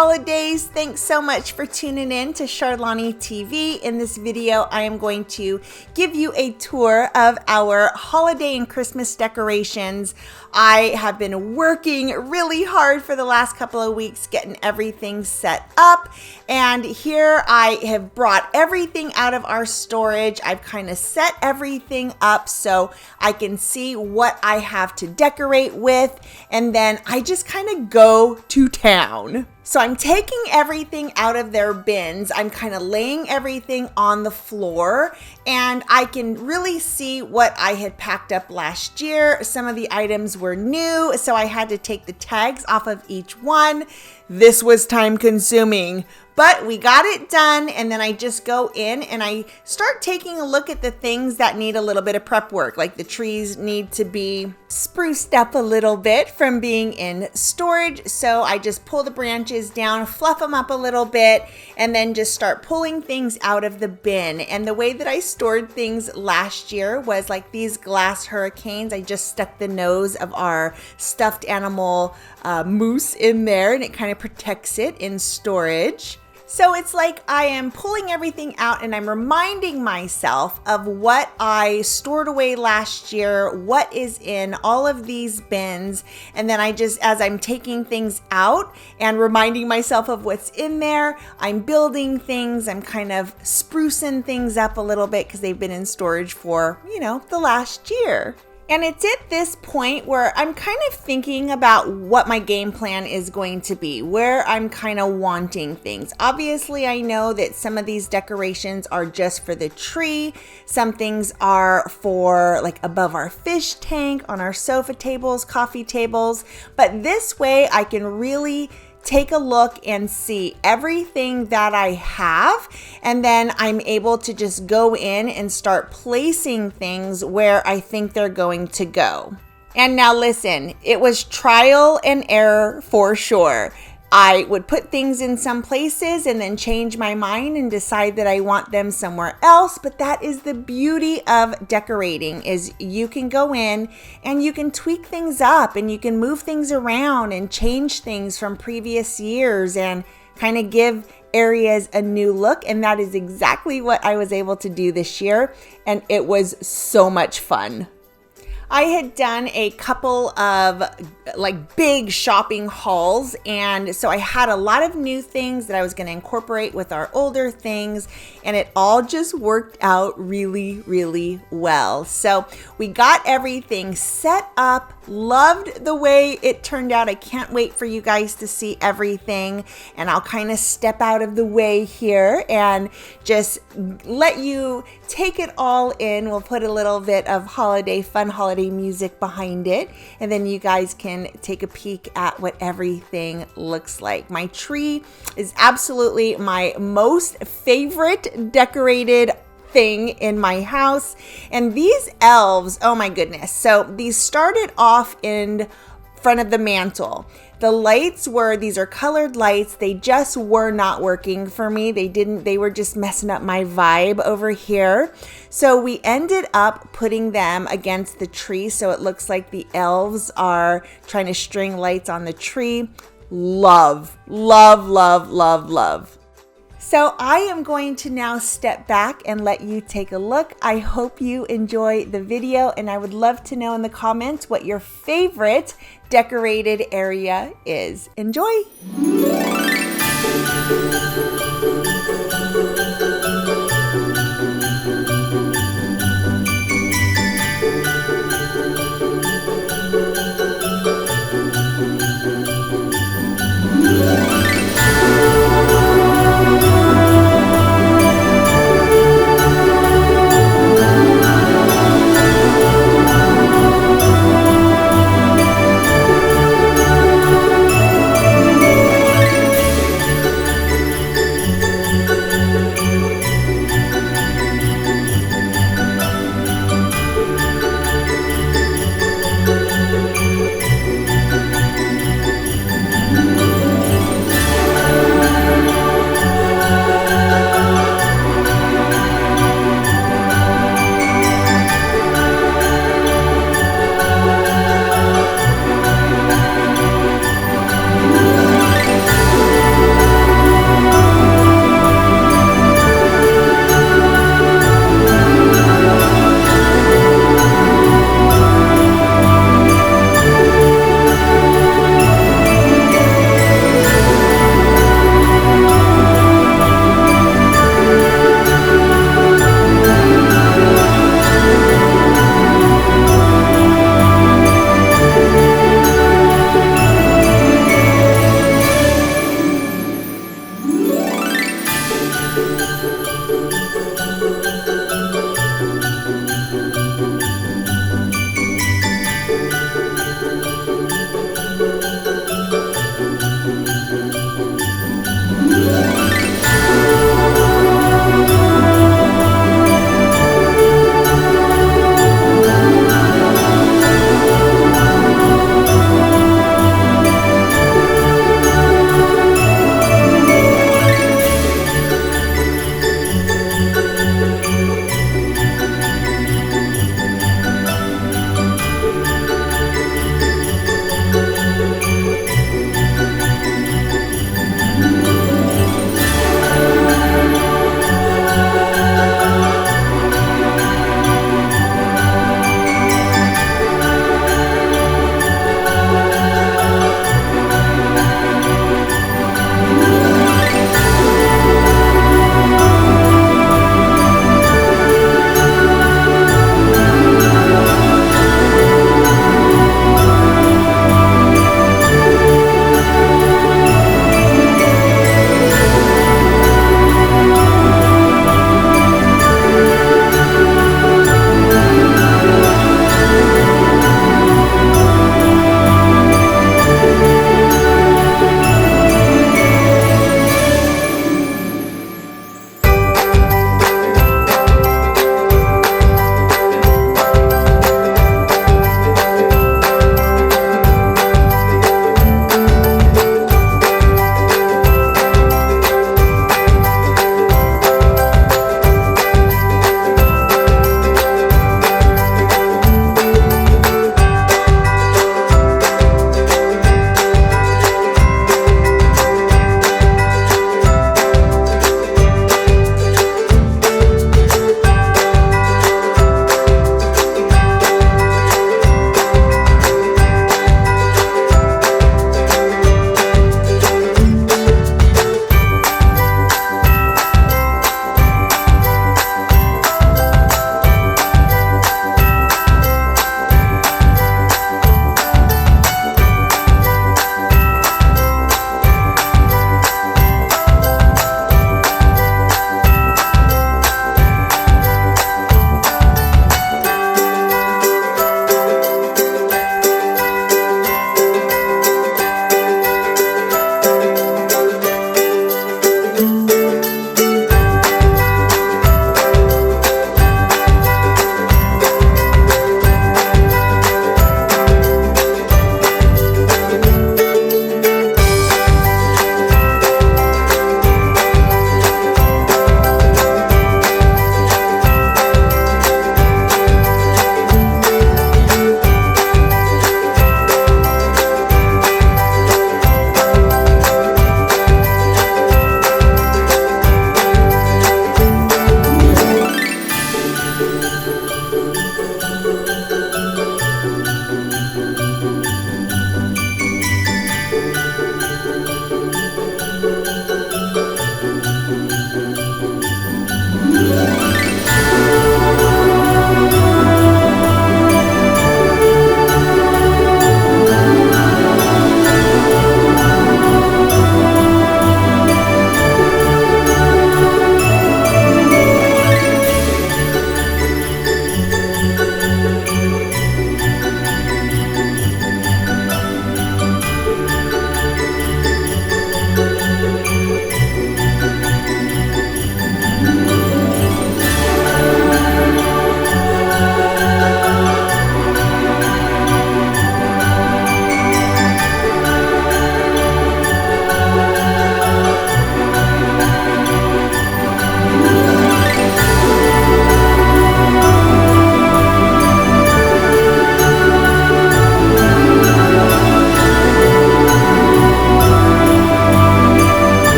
holidays. Thanks so much for tuning in to Charlani TV. In this video, I am going to give you a tour of our holiday and Christmas decorations. I have been working really hard for the last couple of weeks getting everything set up, and here I have brought everything out of our storage. I've kind of set everything up so I can see what I have to decorate with, and then I just kind of go to town. So I'm taking everything out of their bins. I'm kind of laying everything on the floor, and I can really see what I had packed up last year. Some of the items were new, so I had to take the tags off of each one. This was time consuming, but we got it done, and then I just go in and I start taking a look at the things that need a little bit of prep work, like the trees need to be spruced up a little bit from being in storage. So I just pull the branches down, fluff them up a little bit, and then just start pulling things out of the bin. And the way that I stored things last year was like these glass hurricanes. I just stuck the nose of our stuffed animal moose in there, and it kind of protects it in storage. So it's like I am pulling everything out and I'm reminding myself of what I stored away last year, what is in all of these bins. And then I just, as I'm taking things out and reminding myself of what's in there, I'm building things. I'm kind of sprucing things up a little bit because they've been in storage for, the last year. And it's at this point where I'm kind of thinking about what my game plan is going to be, where I'm kind of wanting things. Obviously, I know that some of these decorations are just for the tree. Some things are for like above our fish tank, on our sofa tables, coffee tables. But this way I can really take a look and see everything that I have, and then I'm able to just go in and start placing things where I think they're going to go. And now listen, it was trial and error for sure. I would put things in some places and then change my mind and decide that I want them somewhere else. But that is the beauty of decorating, is you can go in and you can tweak things up and you can move things around and change things from previous years and kind of give areas a new look. And that is exactly what I was able to do this year. And it was so much fun. I had done a couple of like big shopping hauls, and so I had a lot of new things that I was going to incorporate with our older things, and it all just worked out really, really well. So we got everything set up, loved the way it turned out. I can't wait for you guys to see everything, and I'll kind of step out of the way here and just let you take it all in. We'll put a little bit of fun holiday music behind it, and then you guys can take a peek at what everything looks like. My tree is absolutely my most favorite decorated thing in my house, and these elves, oh my goodness. So these started off in front of the mantle. The lights these are colored lights. They just were not working for me. They were just messing up my vibe over here. So we ended up putting them against the tree. So it looks like the elves are trying to string lights on the tree. Love, love, love, love, love. So I am going to now step back and let you take a look. I hope you enjoy the video, and I would love to know in the comments what your favorite decorated area is. Enjoy!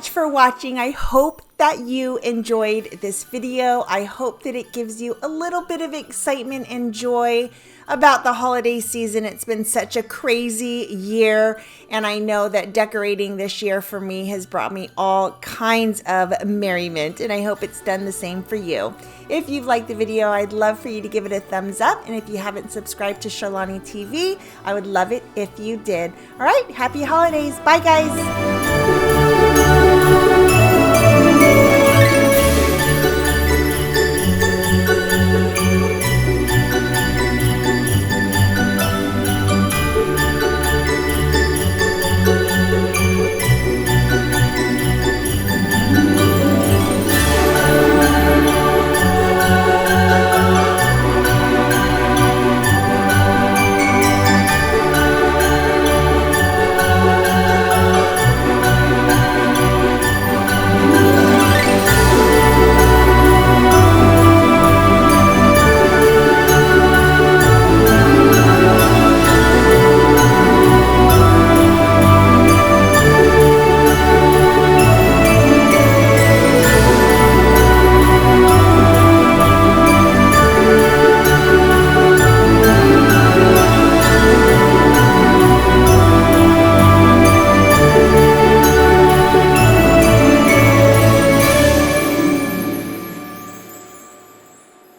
much for watching. I hope that you enjoyed this video. I hope that it gives you a little bit of excitement and joy about the holiday season. It's been such a crazy year, and I know that decorating this year for me has brought me all kinds of merriment, and I hope it's done the same for you. If you've liked the video, I'd love for you to give it a thumbs up, and if you haven't subscribed to Sharlani TV, I would love it if you did. All right, happy holidays. Bye, guys.